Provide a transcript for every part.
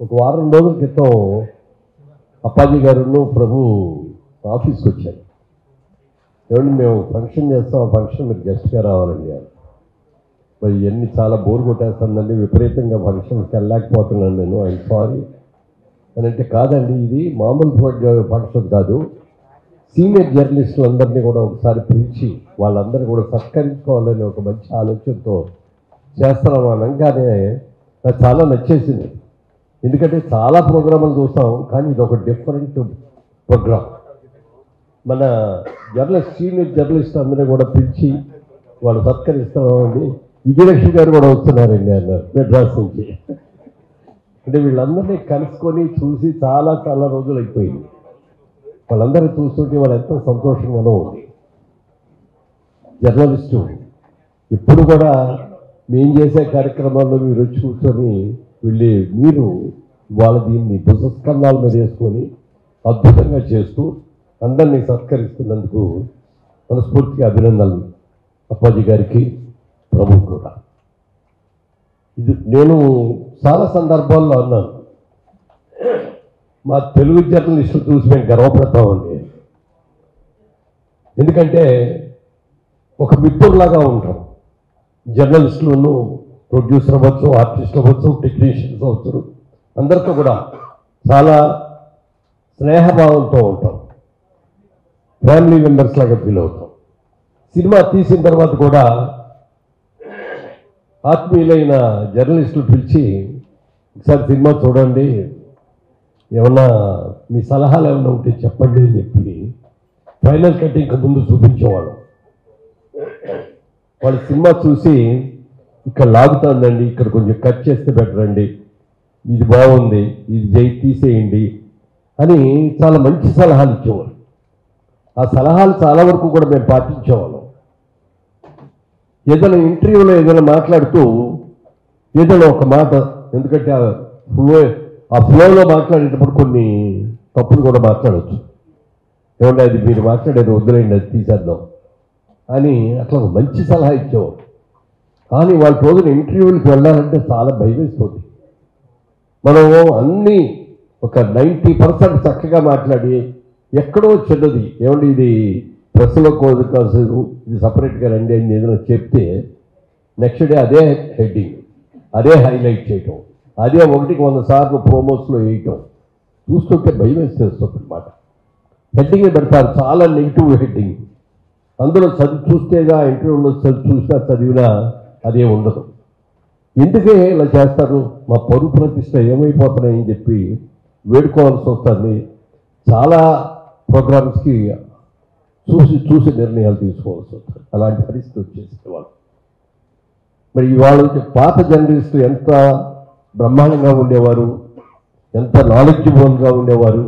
ఒక వారం రోజుల క్రితం అప్పాజీ గారు ప్రభు ఆఫీస్కి వచ్చారు. ఏమంటే మేము ఫంక్షన్ చేస్తాం, ఆ ఫంక్షన్ మీరు గెస్ట్గా రావాలండి అని. మరి ఇవన్నీ చాలా బోర్ కొట్టేస్తుందండి, విపరీతంగా ఫంక్షన్కి వెళ్ళలేకపోతున్నాను నేను, ఐఎమ్ సారీ అని. అంటే కాదండి, ఇది మామూలు ఫంక్షన్ కాదు, సీనియర్ జర్నలిస్టులు అందరినీ కూడా ఒకసారి పిలిచి వాళ్ళందరినీ కూడా సత్కరించుకోవాలని ఒక మంచి ఆలోచనతో చేస్తున్నాం అనగానే నాకు చాలా నచ్చేసింది. ఎందుకంటే చాలా ప్రోగ్రాములు చూస్తాం, కానీ ఇది ఒక డిఫరెంట్ ప్రోగ్రామ్. మన సీనియర్ జర్నలిస్ట్ అందరినీ కూడా పిలిచి వాళ్ళు సత్కరిస్తున్నామండి. విజయలక్ష్మి గారు కూడా వస్తున్నారండి అన్నారు మెడ్రాస్ నుంచి. అంటే వీళ్ళందరినీ కలుసుకొని చూసి చాలా చాలా రోజులు అయిపోయింది. వాళ్ళందరూ చూస్తుంటే వాళ్ళు ఎంతో సంతోషంగానూ ఉంది. జర్నలిస్టు ఇప్పుడు కూడా మేము చేసే కార్యక్రమాల్లో మీరు వచ్చి కూర్చొని మీరు వాళ్ళ దీన్ని భుజస్కంధాల మీద వేసుకొని అద్భుతంగా చేస్తూ అందరినీ సత్కరిస్తున్నందుకు మనస్ఫూర్తిగా అభినందనలు అప్పాజీ గారికి, ప్రభు కూడా. ఇది నేను చాలా సందర్భాల్లో అన్నాను, మా తెలుగు జర్నలిస్టులు చూసి మేము గర్వపడతామండి. ఎందుకంటే ఒక మిత్రులాగా ఉంటాం. జర్నలిస్టులను ప్రొడ్యూసర్ అవ్వచ్చు, ఆర్టిస్ట్ అవ్వచ్చు, టెక్నీషియన్స్ అవ్వచ్చు, అందరితో కూడా చాలా స్నేహభావంతో ఉంటాం, ఫ్యామిలీ మెంబర్స్ లాగా ఫీల్ అవుతాం. సినిమా తీసిన తర్వాత కూడా ఆత్మీయులైన జర్నలిస్టులు పిలిచి ఒకసారి సినిమా చూడండి, ఏమన్నా మీ సలహాలు ఏమైనా ఉంటే చెప్పండి అని చెప్పి ఫైనల్ కటింగ్ ముందు చూపించేవాళ్ళు. వాళ్ళు సినిమా చూసి ఇక్కడ లాగుతుందండి, ఇక్కడ కొంచెం కట్ చేస్తే బెటర్ అండి, ఇది బాగుంది, ఇది తీసేయండి అని చాలా మంచి సలహాలు ఇచ్చేవారు. ఆ సలహాలు చాలా వరకు కూడా మేము పాటించేవాళ్ళం. ఏదైనా ఇంటర్వ్యూలో ఏదైనా మాట్లాడుతూ ఏదైనా ఒక మాట, ఎందుకంటే ఆ ఫ్లోలో మాట్లాడేటప్పుడు కొన్ని తప్పులు కూడా మాట్లాడవచ్చు. ఏమంటే అది మీరు మాట్లాడేది వద్దులేండి, అది తీసేద్దాం అని అట్లా మంచి సలహా ఇచ్చేవారు. కానీ వాళ్ళ రోజున ఇంటర్వ్యూలకు వెళ్ళాలంటే చాలా భయం వేస్తుంది. మనం అన్నీ ఒక 90% చక్కగా మాట్లాడి ఎక్కడో చిన్నది, ఏమంటే ఇది ప్రెస్లో కాదు, ఇది సపరేట్గా రండి అని ఏదైనా చెప్తే నెక్స్ట్ డే అదే హెడ్డింగ్, అదే హైలైట్ చేయటం, అదే 100 సార్లు ప్రోమోస్లో వేయటం చూస్తుంటే భయం వేసేస్తుంది అన్నమాట. హెడ్డింగ్ పెడతారు, చాలా నెగిటివ్ హెడ్డింగ్. అందులో చూస్తేగా ఇంటర్వ్యూలో చదివినా అదే ఉండదు. ఎందుకే ఇలా చేస్తారు, మా పరువు ప్రతిష్ట ఏమైపోతున్నాయని చెప్పి వేడుకోవాల్సి వస్తుంది. చాలా ప్రోగ్రామ్స్కి చూసి నిర్ణయాలు తీసుకోవాల్సి వస్తుంది. అలాంటి పరిస్థితి వచ్చేసేవాళ్ళు. మరి ఇవాళ పాత జర్నలిస్టులు ఎంత బ్రహ్మాండంగా ఉండేవారు, ఎంత నాలెడ్జబుల్గా ఉండేవారు,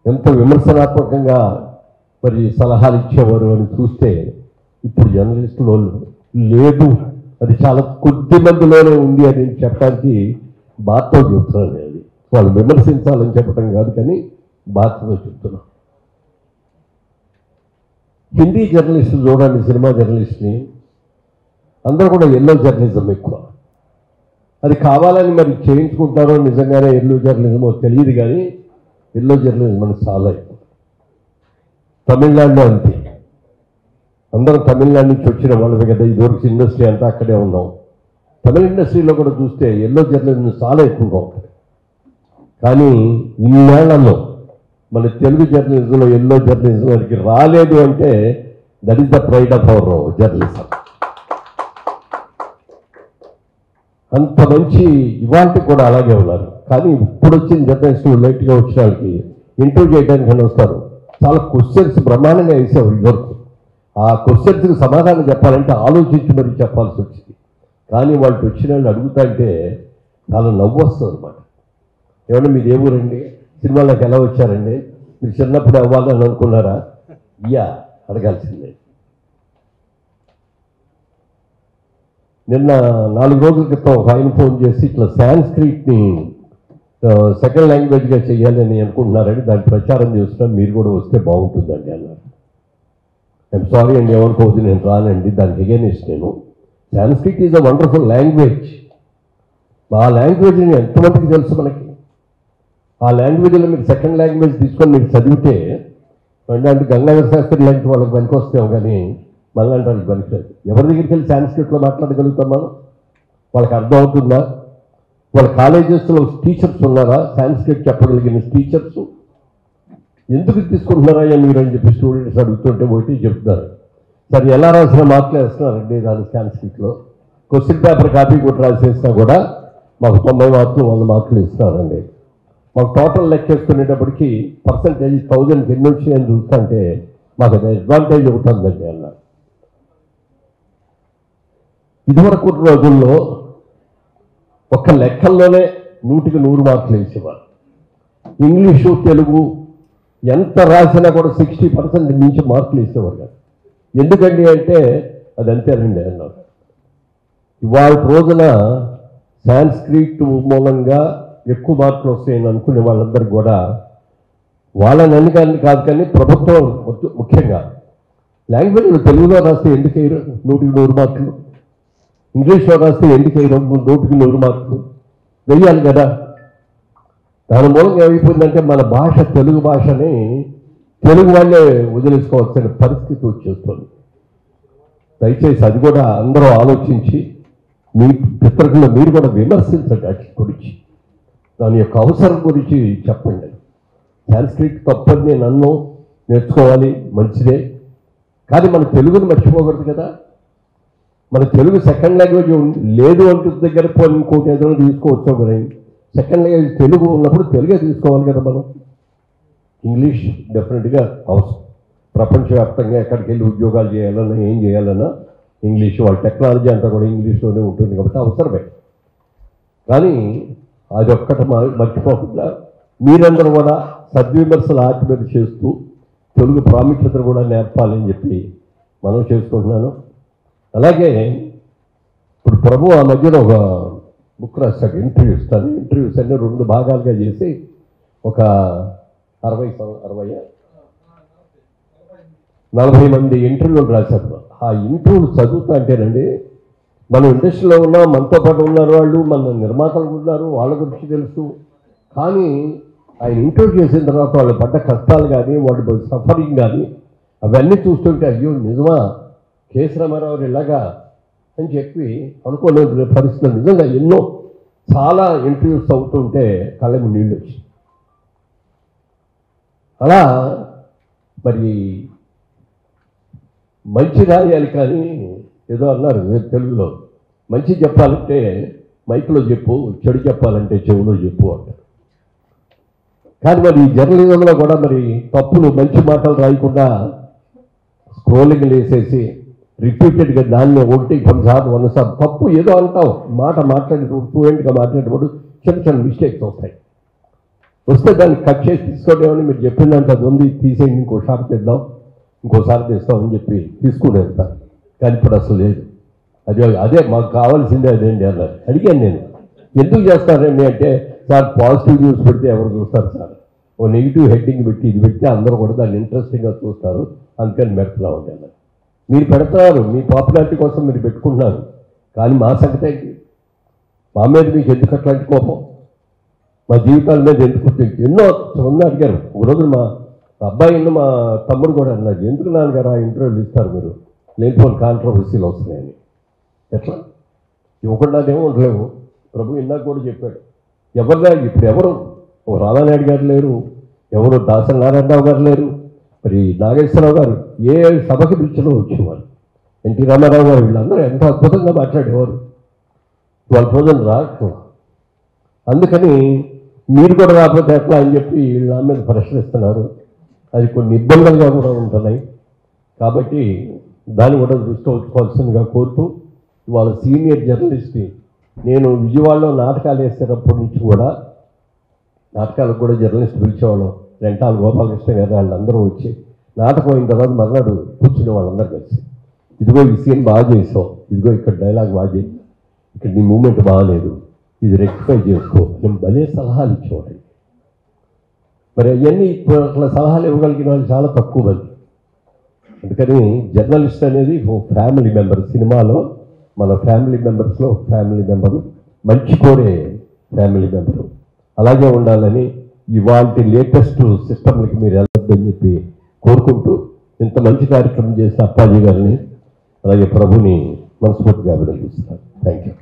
ఎంత విమర్శనాత్మకంగా మరి సలహాలు ఇచ్చేవారు అని చూస్తే ఇప్పుడు జర్నలిస్టులు లేదు, అది చాలా కొద్ది మందిలోనే ఉంది అని చెప్పడానికి బాధతో చెప్తున్నాను. అది వాళ్ళు విమర్శించాలని చెప్పడం కాదు, కానీ బాధతో చెప్తున్నాను. హిందీ జర్నలిస్టులు చూడండి, సినిమా జర్నలిస్ట్ని అందరూ కూడా ఎల్లో జర్నలిజం ఎక్కువ. అది కావాలని మరి చేయించుకుంటారో నిజంగానే ఎల్లో జర్నలిజమో తెలియదు, కానీ ఎల్లో జర్నలిజం మనకు చాలా ఎక్కువ. తమిళనాడులో అంతే, అందరం తమిళనాడు నుంచి వచ్చిన వాళ్ళమే కదా, ఇదివరకు ఇండస్ట్రీ అంతా అక్కడే ఉన్నాం. తమిళ ఇండస్ట్రీలో కూడా చూస్తే ఎల్లో జర్నలిజం చాలా ఎక్కువగా ఉంటుంది. కానీ ఇన్నేళ్లలో మన తెలుగు జర్నలిజంలో ఎల్లో జర్నలిజం వారికి రాలేదు అంటే that is the pride of our journalism. అంత మంచి ఇవాళ కూడా అలాగే ఉన్నారు. కానీ ఇప్పుడు వచ్చిన జర్నలిస్టులు లేట్గా వచ్చిన వాళ్ళకి ఇంటర్వ్యూ చేయడానికి అని వస్తారు, చాలా క్వశ్చన్స్ బ్రహ్మాండంగా వేసేవారు ఇదివరకు. ఆ క్వశ్చన్స్కి సమాధానం చెప్పాలంటే ఆలోచించి మరి చెప్పాల్సి వచ్చింది. కానీ వాళ్ళు వచ్చిన వాళ్ళు అడుగుతాంటే చాలా నవ్వు వస్తుంది అన్నమాట. ఏమన్నా మీరు ఏ ఊరండి, సినిమాలకు ఎలా వచ్చారండి, మీరు చిన్నప్పుడు అవ్వాలని అనుకున్నారా, అడగాల్సిందే. నిన్న 4 రోజుల క్రితం ఒక ఆయన ఫోన్ చేసి ఇట్లా సాంస్క్రిట్ని సెకండ్ లాంగ్వేజ్గా చేయాలని అనుకుంటున్నారని దాన్ని ప్రచారం చేస్తున్నా, మీరు కూడా వస్తే బాగుంటుందండి అన్నారు. ఐఎమ్ సారీ అండి, ఎవరికోవద్దు, నేను రానండి, దానికి ఎగెనిస్ట్ నేను. Sanskrit is a wonderful language. ఆ లాంగ్వేజ్ని ఎంతమందికి తెలుసు మనకి? ఆ లాంగ్వేజ్లో మీరు సెకండ్ లాంగ్వేజ్ తీసుకొని మీరు చదివితే అంటే గంగాధర శాస్త్రి లాంటి వాళ్ళకి పనికి వస్తాం కానీ మళ్ళీ వాళ్ళకి పనికిలేదు. ఎవరి దగ్గరికి వెళ్ళి సాంస్క్రిట్లో మాట్లాడగలుగుతాం మనం? వాళ్ళకి అర్థం అవుతుందా? వాళ్ళ కాలేజెస్లో టీచర్స్ ఉన్నారా సాంస్క్రిట్ చెప్పగలిగిన టీచర్స్? ఎందుకు తీసుకుంటున్నారా మీరు అని చెప్పి స్టూడెంట్స్ అడుగుతుంటే ఒకటి చెప్తున్నారు, సరే ఎలా రాసిన మార్కులు వేస్తున్నారండి దాని సాంస్క్రిట్లో. క్వశ్చన్ పేపర్ కాపీ కూడా రాసేసినా కూడా మాకు 90 మార్కులు 100 మార్కులు ఇస్తున్నారండి. మాకు టోటల్ లెక్కేసుకునేటప్పటికి పర్సంటేజ్ 1000కి ఎన్ని వచ్చాయని చూస్తుంటే మాకు అది అడ్వాంటేజ్ అవుతుందండి అన్నారు. ఇదివరకు రోజుల్లో ఒక్క లెక్కల్లోనే 100కి 100 మార్కులు వేసేవారు. ఇంగ్లీషు తెలుగు ఎంత రాసినా కూడా 60% మించి మార్కులు వేసేవారు కాదు. ఎందుకండి అంటే అది అంతేనండి అన్నారు. ఇవాళ రోజున సాంస్క్రిట్ మూలంగా ఎక్కువ మార్కులు వస్తాయని అనుకునే వాళ్ళందరికీ కూడా వాళ్ళని అన్నికాన్ని కాదు కానీ ప్రభుత్వం ముఖ్యంగా లాంగ్వేజ్లో తెలుగులో రాస్తే ఎందుకు 100కి 100 మార్కులు, ఇంగ్లీష్లో రాస్తే ఎందుకు 100కి 100 మార్కులు వెయ్యాలి కదా. దాని మూలంగా ఏమైపోయిందంటే మన భాష తెలుగు భాషని తెలుగు వాళ్ళే వదిలేసుకోవాల్సిన పరిస్థితి వచ్చేస్తుంది. దయచేసి అది కూడా అందరూ ఆలోచించి మీ పితృకులు మీరు కూడా విమర్శించండి. వాటి గురించి దాని యొక్క అవసరం గురించి చెప్పండి. సాంస్క్రిట్ తప్పని నేను అన్ను, నేర్చుకోవాలి మంచిదే, కానీ మన తెలుగుని మర్చిపోకూడదు కదా. మన తెలుగు సెకండ్ లాంగ్వేజ్ లేదు అంటూ దగ్గర పోయి ఇంకోటి ఏదైనా తీసుకోవచ్చు కదా. సెకండ్ లాంగ్వేజ్ తెలుగు ఉన్నప్పుడు తెలుగే తీసుకోవాలి కదా మనం. ఇంగ్లీష్ డెఫినెట్గా అవసరం. ప్రపంచవ్యాప్తంగా ఎక్కడికి వెళ్ళి ఉద్యోగాలు చేయాలన్నా ఏం చేయాలన్నా ఇంగ్లీష్, వాళ్ళ టెక్నాలజీ అంతా కూడా ఇంగ్లీష్లోనే ఉంటుంది కాబట్టి అవసరమే. కానీ అది ఒక్కటి మర్చిపోకుండా మీరందరూ కూడా సద్విమర్శలు ఆత్మీయత చేస్తూ తెలుగు ప్రాముఖ్యతను కూడా నేర్పాలని చెప్పి మనం చేసుకుంటున్నాను. అలాగే ఇప్పుడు ప్రభు ఆ మధ్యన ఒక బుక్ రాశాడు, ఇంటర్వ్యూస్ అన్ని 2 భాగాలుగా చేసి ఒక 40 మంది ఇంటర్వ్యూలు రాశారు. ఆ ఇంటర్వ్యూలు చదువుతా అంటేనండి మన ఇండస్ట్రీలో ఉన్న మనతో పాటు ఉన్నారు వాళ్ళు, మన నిర్మాతలు ఉన్నారు, వాళ్ళ గురించి తెలుసు. కానీ ఆయన ఇంటర్వ్యూ చేసిన తర్వాత వాళ్ళు పడ్డ కష్టాలు కానీ వాళ్ళు సఫరింగ్ కానీ అవన్నీ చూస్తుంటే అయ్యో నిజమా కేఎస్ రామారావు ఇలాగా అని చెప్పి అనుకోలేని పరిస్థితులు నిజంగా ఎన్నో చాలా ఇంటర్వ్యూస్ అవుతుంటే కళ్ళకు నీళ్ళు వచ్చి అలా మరి మంచి రాయాలి కానీ ఏదో అన్నారు తెలుగులో, మంచి చెప్పాలంటే మైక్లో చెప్పు, చెడు చెప్పాలంటే చెవులో చెప్పు అంటారు. కానీ మరి ఈ జర్నలిజంలో కూడా మరి తప్పులు మంచి మాటలు రాయకుండా స్క్రోలింగ్ వేసేసి రిపీటెడ్గా దాన్ని 1 తప్పు ఏదో అంటాం, మాట్లాడేటప్పుడు ఫ్లూయెంట్గా మాట్లాడేటప్పుడు చిన్న మిస్టేక్స్ వస్తే దాన్ని కట్ చేసి తీసుకోవడం. మీరు చెప్పినంత అది ఉంది తీసేయండి, ఇంకోసారి తెద్దాం, ఇంకోసారి తెస్తామని చెప్పి తీసుకుని వెళ్తాను. కానీ ఇప్పుడు అసలు లేదు. అదే మాకు కావాల్సిందే అదేంటి అన్నారు. అడిగాను నేను, ఎందుకు చేస్తారండి అంటే, సార్ పాజిటివ్ న్యూస్ పెడితే ఎవరు చూస్తారు సార్, ఓ నెగిటివ్ హెడ్డింగ్ పెట్టి ఇది పెడితే అందరూ కూడా దాన్ని ఇంట్రెస్టింగ్గా చూస్తారు, అందుకని పెడుతున్నాం అండి అన్నారు. మీరు పెడతారు, మీ పాపులారిటీ కోసం మీరు పెట్టుకుంటున్నారు, కానీ మా సంగతి ఏంటి? మా మీద మీకు ఎందుకు అట్లాంటి కోపం? మా జీవితాల మీద ఎందుకు? ఎన్నో అడిగారు. ఒక రోజు మా అబ్బాయి మా తమ్ముడు కూడా అన్నారు, ఎందుకు నాన్నగారు ఆ ఇంటర్వ్యూలు ఇస్తారు మీరు, లేనిపోని కాంట్రవర్సీలు వస్తున్నాయని. ఎట్లా ఇవ్వకుండానేమో ఉండలేము. ప్రభు ఇందాక కూడా చెప్పాడు, ఇప్పుడు ఎవరు రామానాయుడు గారు లేరు, ఎవరు దాసరి నారాయణరావు గారు లేరు, మరి నాగేశ్వరరావు గారు ఏ సభకి పిలిచినా వచ్చేవారు, ఎన్టీ రామారావు గారు వీళ్ళందరూ ఎంత అద్భుతంగా మాట్లాడేవారు. వాళ్ళ రోజున రాకు, అందుకని మీరు కూడా రాకపోతే ఎట్లా అని చెప్పి నా మీద ప్రశ్నిస్తున్నారు. అది కొన్ని ఇబ్బందులుగా కూడా ఉంటున్నాయి. కాబట్టి దాన్ని కూడా దృష్టి ఉంచుకోవాల్సిందిగా కోరుతూ, ఇవాళ సీనియర్ జర్నలిస్ట్ని నేను విజయవాడలో నాటకాలు వేసేటప్పటి నుంచి కూడా నాటకాలకు కూడా జర్నలిస్ట్ పిలిచేవాళ్ళం. రెంటాల గోపాలకృష్ణ గారు వాళ్ళందరూ వచ్చి నాటకం అయిన తర్వాత మర్నాడు కూర్చునే వాళ్ళందరూ కలిసి, ఇదిగో ఈ సీన్ బాగా చేసావు, ఇదిగో ఇక్కడ డైలాగ్ బాగా చేయి, ఇక్కడ నీ మూమెంట్ బాగాలేదు, ఇది రెక్టిఫై చేసుకో, నేను భలే సలహాలు ఇచ్చేవాడు. మరి అవన్నీ ఇప్పుడు అట్లా సలహాలు ఇవ్వగలిగిన వాళ్ళు చాలా తక్కువ మంది. అందుకని జర్నలిస్ట్ అనేది ఓ ఫ్యామిలీ మెంబర్. సినిమాలో మన ఫ్యామిలీ మెంబర్స్లో ఫ్యామిలీ మెంబరు, మంచి కోరే ఫ్యామిలీ మెంబరు. అలాగే ఉండాలని ఇవాళ లేటెస్ట్ సిస్టమ్లకి మీరు వెళ్ళొద్దని చెప్పి కోరుకుంటూ ఇంత మంచి కార్యక్రమం చేసిన అప్పాజీ గారిని అలాగే ప్రభుని మనస్ఫూర్తిగా అభినందిస్తున్నాను. Thank you.